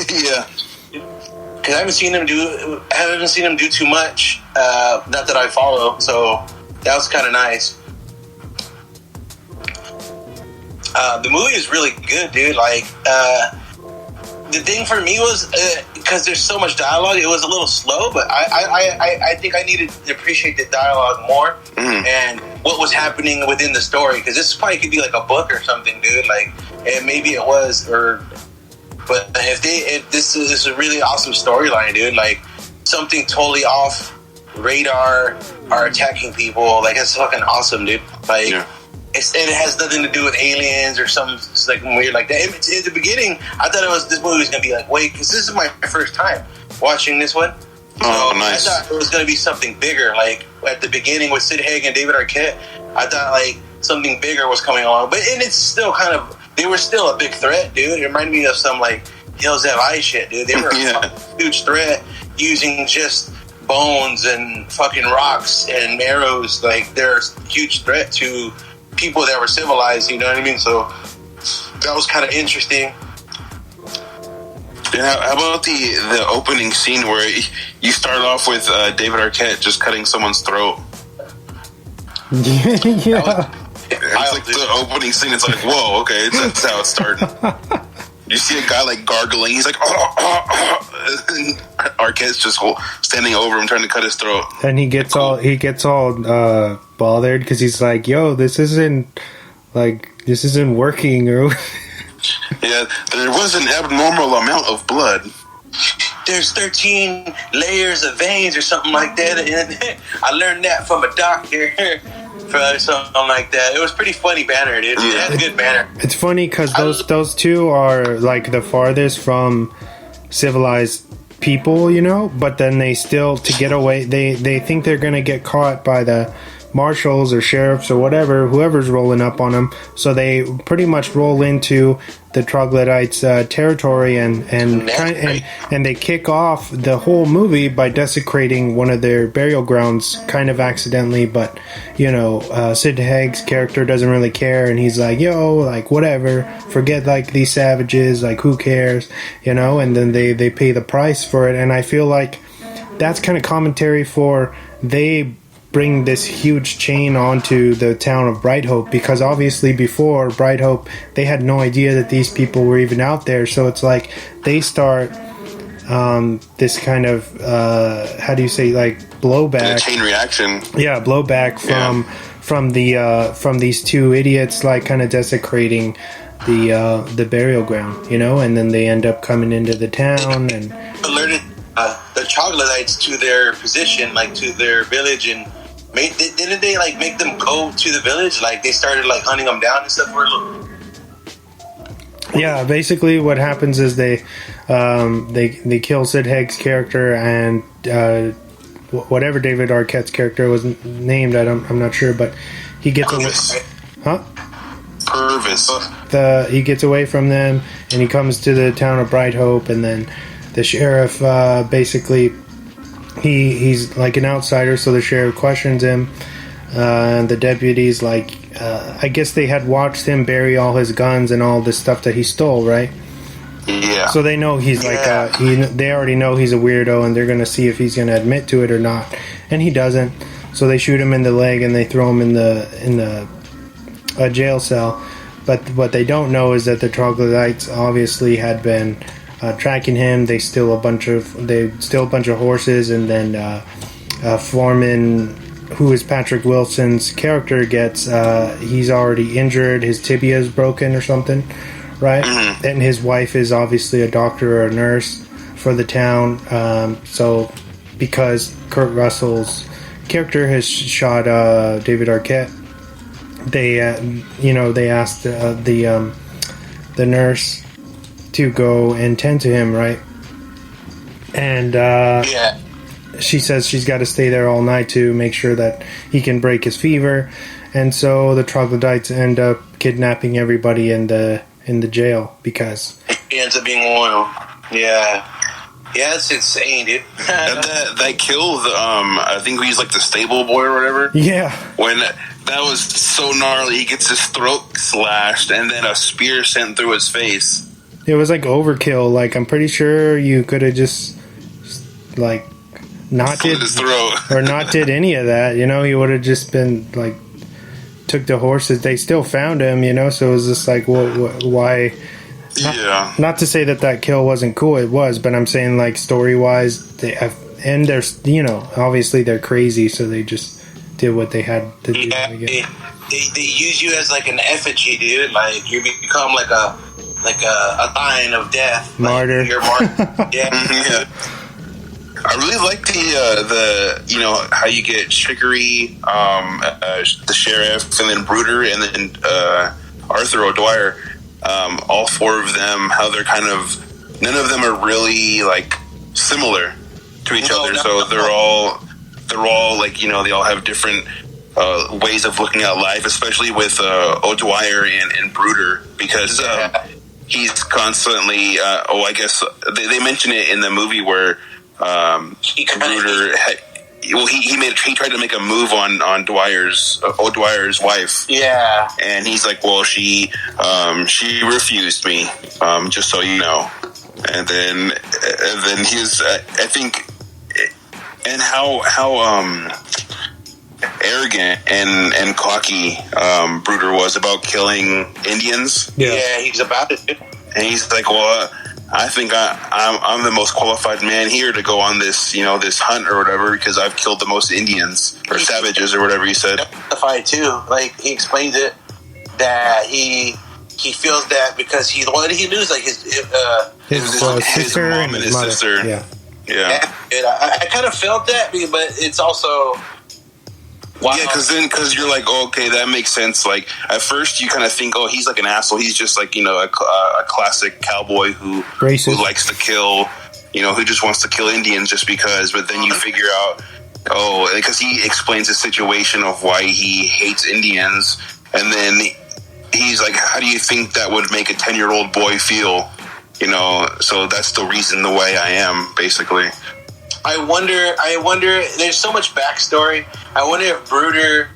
Yeah. Because I haven't seen him do too much. Not that I follow, so that was kind of nice. The movie is really good, dude. Like, the thing for me was because there's so much dialogue, it was a little slow. But I think I needed to appreciate the dialogue more and what was happening within the story. Because this probably could be like a book or something, dude. Like, and maybe it was, but if this is a really awesome storyline, dude. Like, something totally off radar are attacking people. Like, it's fucking awesome, dude. Like. Yeah. And it has nothing to do with aliens or something like weird like that. In the beginning, I thought this movie was going to be like, wait, because this is my first time watching this one. So nice. I thought it was going to be something bigger. Like, at the beginning with Sid Haig and David Arquette, I thought, like, something bigger was coming along. And it's still they were still a big threat, dude. It reminded me of some, like, Hills Have Eyes shit, dude. They were a huge threat using just bones and fucking rocks and arrows. Like, they're a huge threat to people that were civilized, you know what I mean? So that was kind of interesting. Yeah, how about the opening scene where you start off with David Arquette just cutting someone's throat? Yeah. It's like the opening scene. It's like, whoa, okay, that's how it started. You see a guy like gargling. He's like, and Arquette's just standing over him trying to cut his throat. And he gets all bothered because he's like, "Yo, this isn't working." Or yeah, there was an abnormal amount of blood. There's 13 layers of veins or something like that. And I learned that from a doctor. For something like that. It was pretty funny banner, dude. It had a good banner. It's funny because those two are like the farthest from civilized people, you know, but then they still, to get away, they think they're going to get caught by the marshals or sheriffs or whoever's rolling up on them. So they pretty much roll into the Troglodytes' territory and they kick off the whole movie by desecrating one of their burial grounds, kind of accidentally. But you know, Sid Haig's character doesn't really care, and he's like, "Yo, like whatever, forget like these savages, like who cares, you know?" And then they pay the price for it, and I feel like that's kind of commentary for they bring this huge chain onto the town of Bright Hope, because obviously before Bright Hope they had no idea that these people were even out there. So it's like they start this kind of how do you say, like blowback, chain reaction. Yeah, blowback from these two idiots, like kind of desecrating the burial ground, you know, and then they end up coming into the town and alerted the Troglodytes to their position, like to their village, and didn't they like make them go to the village? Like they started like hunting them down and stuff for a little. Yeah, basically what happens is they kill Sid Haig's character and whatever David Arquette's character was named. I'm not sure, but he gets away. Huh? Purvis. He gets away from them and he comes to the town of Bright Hope, and then the sheriff basically. He's like an outsider, so the sheriff questions him. And the deputies, like, I guess they had watched him bury all his guns and all this stuff that he stole, right? Yeah. So they know he's like, they already know he's a weirdo, and they're going to see if he's going to admit to it or not. And he doesn't. So they shoot him in the leg and they throw him in the jail cell. But what they don't know is that the Troglodytes obviously had been tracking him. They steal a bunch of horses, and then Foreman, who is Patrick Wilson's character, gets he's already injured. His tibia is broken or something, right? Mm-hmm. And his wife is obviously a doctor or a nurse for the town. So because Kurt Russell's character has shot David Arquette, they asked the nurse to go and tend to him, right? And she says she's got to stay there all night to make sure that he can break his fever. And so the Troglodytes end up kidnapping everybody in the jail because he ends up being one of them. Yeah, it's insane, dude. That kill, I think he's like the stable boy or whatever. Yeah, when that was so gnarly. He gets his throat slashed and then a spear sent through his face. It was like overkill. Like, I'm pretty sure you could have just like not Slit did his throat. or not did any of that. You know, he would have just been like took the horses. They still found him. You know, so it was just like, why? Not to say that kill wasn't cool. It was, but I'm saying like story wise, and there's obviously they're crazy, so they just did what they had to do. They use you as like an effigy, dude. Like you become like a sign of death, martyr. Like, you're martyr. Yeah. Yeah. I really like the how you get Chicory, the sheriff, and then Bruder, and then Arthur O'Dwyer. All four of them, how they're kind of, none of them are really like similar to each other. So they're all like, they all have different ways of looking at life, especially with O'Dwyer and Bruder, because he's constantly. I guess they mention it in the movie where Bruder. He tried to make a move on O'Dwyer's wife. Yeah, and he's like, well, she refused me, just so you know. And then he's, I think, and how arrogant and cocky Bruder was about killing Indians. Yeah, he's about it. And he's like, well, I think I'm the most qualified man here to go on this, this hunt or whatever, because I've killed the most Indians or savages or whatever he said. Justified too. Like he explains it that he feels that because what did he lose? Like his sister mom and his mother. sister. Yeah. I kind of felt that, but it's also. Wow. Yeah, because you're like, oh, okay, that makes sense. Like, at first you kind of think, oh, he's like an asshole. He's just like, a classic cowboy who likes to kill, who just wants to kill Indians just because. But then you figure out, because he explains the situation of why he hates Indians. And then he's like, how do you think that would make a 10-year-old boy feel? So that's the reason the way I am, basically. I wonder, there's so much backstory. I wonder if Bruder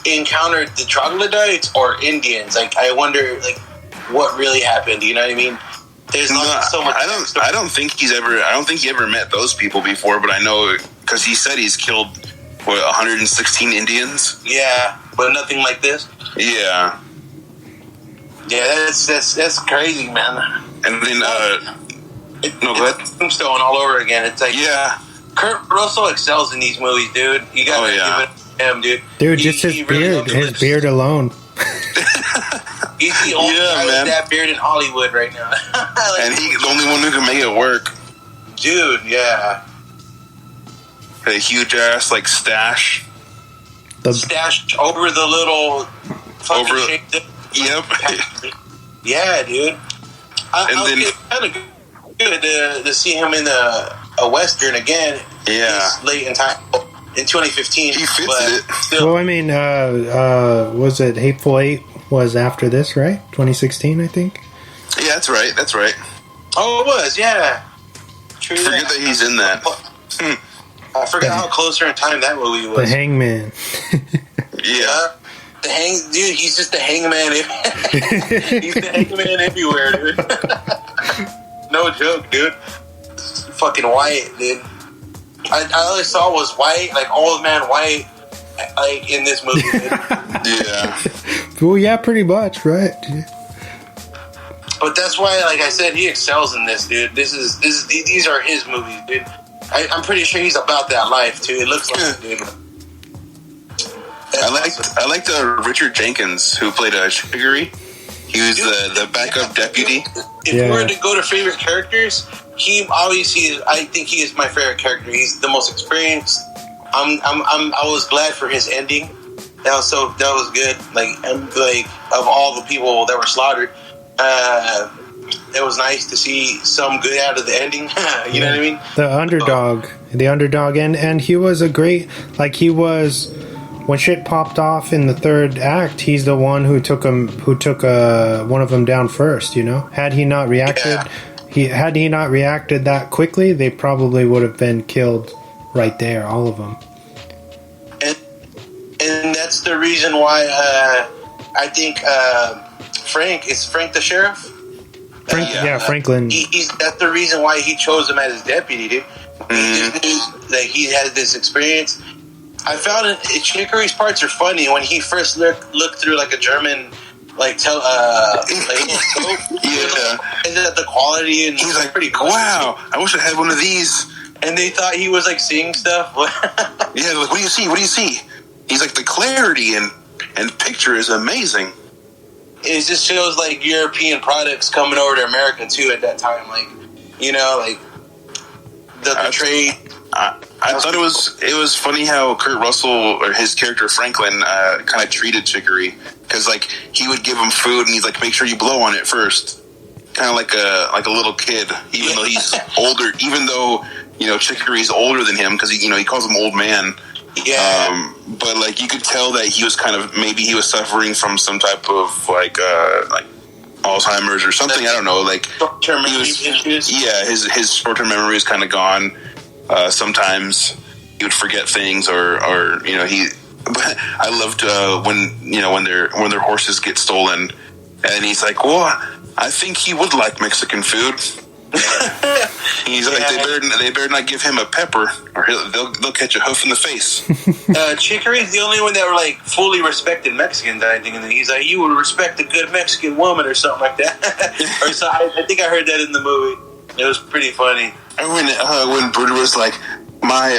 encountered the Troglodytes or Indians. Like, I wonder, like, what really happened. You know what I mean? There's so much. I don't think he ever met those people before, but I know because he said he's killed 116 Indians. Yeah, but nothing like this. Yeah. Yeah, that's crazy, man. And then go ahead. Tombstone all over again. It's like, Kurt Russell excels in these movies, dude. You gotta give it to him, dude. Dude, just his beard. His beard alone. He's the only guy with that beard in Hollywood right now. Like, and he's the only one who can make it work. Dude, yeah. A huge ass, like, stash. Stash over the little fucking shape. Yep. Yeah, dude. It's kind of good to see him in a Western again. Yeah. This late in time. In 2015. He fits it. Still. Well, I mean, was it Hateful Eight was after this, right? 2016, I think. Yeah, that's right. Oh, it was, yeah. True. Forget that he's in that. I forgot how closer in time that movie was. The Hangman. Yeah. Dude, he's just the hangman. He's the hangman everywhere, dude. No joke, dude. Fucking White, dude. I only saw was White, like old man White, like in this movie. Yeah. Well, yeah, pretty much, right? But that's why, like I said, he excels in this, dude. These are his movies, dude. I'm pretty sure he's about that life too. It looks like it, dude. I liked Richard Jenkins, who played Chicory. He was the backup deputy. If we were to go to favorite characters, he obviously is. I think he is my favorite character. He's the most experienced. I was glad for his ending. That was good. Like of all the people that were slaughtered, it was nice to see some good out of the ending. You know what I mean? The underdog, and he was a great. Like he was. When shit popped off in the third act, he's the one who took one of them down first. Had he not reacted, had he not reacted that quickly, they probably would have been killed right there, all of them. And that's the reason why I think Frank the sheriff. Franklin. That's the reason why he chose him as his deputy, dude. He just knew that he had this experience. I found Chicory's parts are funny when he first looked through like a German scope. And the quality and he's like, pretty cool. Wow, I wish I had one of these. And they thought he was like seeing stuff. Yeah, they're like, what do you see? What do you see? He's like, the clarity and picture is amazing. It just shows like European products coming over to America too at that time, like the trade. I thought it was funny how Kurt Russell, or his character Franklin, kind of treated Chicory, because like he would give him food and he's like, make sure you blow on it first, kind of like a little kid, even though he's older. Even though Chicory's older than him, because he calls him old man. Yeah. But like you could tell that he was maybe he was suffering from some type of like Alzheimer's or something. I don't know. Like short-term memory issues. Yeah, his short-term memory is kind of gone. Sometimes he would forget things, or he. But I loved when their horses get stolen, and he's like, "Well, I think he would like Mexican food." He's like, they better not give him a pepper, or they'll catch a hoof in the face. Chicory's the only one that were like fully respected Mexicans, I think, and then he's like, you would respect a good Mexican woman or something like that. Or so I think I heard that in the movie. It was pretty funny. And when Bruder was like, my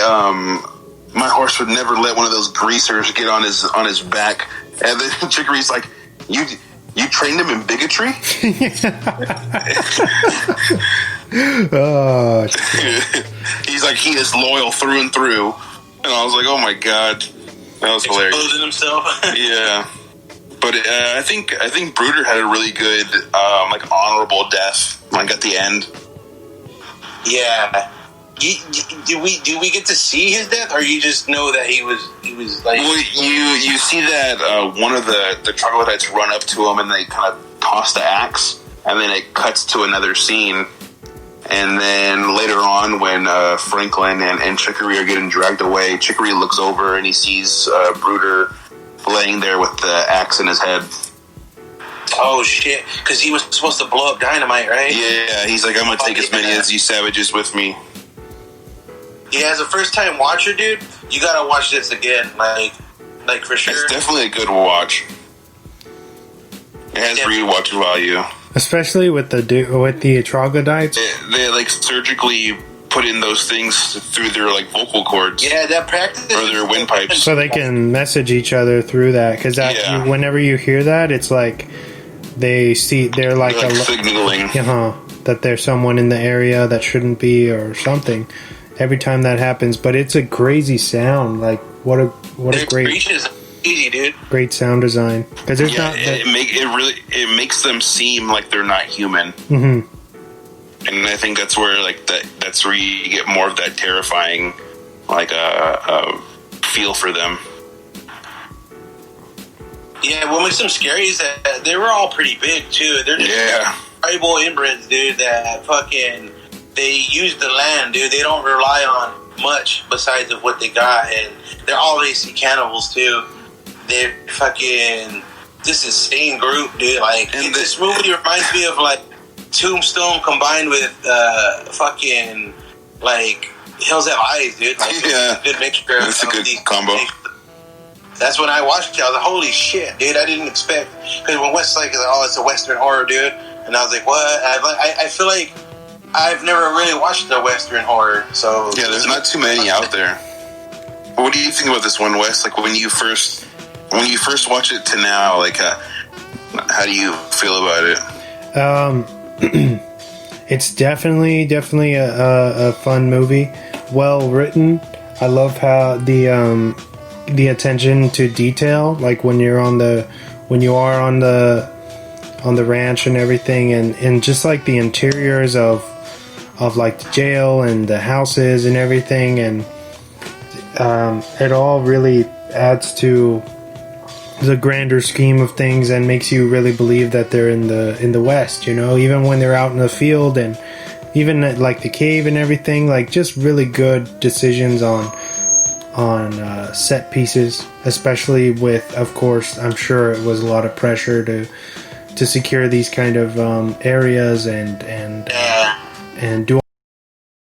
horse would never let one of those greasers get on his back, and then Chicory's like, You trained him in bigotry? Oh, he's like, he is loyal through and through. And I was like, oh my god, that was hilarious. Exposing himself. Yeah, but I think Bruder had a really good honorable death, like at the end. Yeah. Do we get to see his death, or you just know that he was like? Well, you see that one of the Troglodytes run up to him and they kind of toss the axe, and then it cuts to another scene, and then later on when Franklin and Chicory are getting dragged away, Chicory looks over and he sees Bruder laying there with the axe in his head. Oh shit! Because he was supposed to blow up dynamite, right? Yeah, he's like, I'm gonna take as many as you savages with me. Yeah, as a first-time watcher, dude, you gotta watch this again, like for sure. It's definitely a good watch. It has rewatch value, especially with the Troglodytes. They like surgically put in those things through their like vocal cords. Yeah, that practice or their windpipes, so they can message each other through that. Because whenever you hear that, it's like they're like signaling. That there's someone in the area that shouldn't be or something. Every time that happens, but it's a crazy sound. Like what a great sound design. Because there's it makes them seem like they're not human. Mm-hmm. And I think that's where that's where you get more of that terrifying feel for them. Yeah, what makes them scary is that they were all pretty big too. They're just tribal inbreds, dude. That fucking. They use the land, dude. They don't rely on much besides of what they got, and they're obviously cannibals too. They're fucking this insane group, dude. Like, and this movie reminds me of like Tombstone combined with fucking like Hills Have Eyes, dude. Like, yeah, a good mixture. That's a good combo. That's when I watched it. I was like, holy shit, dude! I didn't expect, because when Westlake is like, oh, it's a Western horror, dude, and I was like, what? I feel like I've never really watched the Western horror, so yeah, there's not too many out there. But what do you think about this one, Wes? Like when you first watch it to now, like how do you feel about it? It's definitely a fun movie, well written. I love how the attention to detail, like when you are on the ranch and everything, and just like the interiors of like the jail and the houses and everything, and it all really adds to the grander scheme of things and makes you really believe that they're in the West, even when they're out in the field, and even at, like, the cave and everything, like, just really good decisions on set pieces, especially with, of course, I'm sure it was a lot of pressure to to secure these kind of areas and Yeah. and do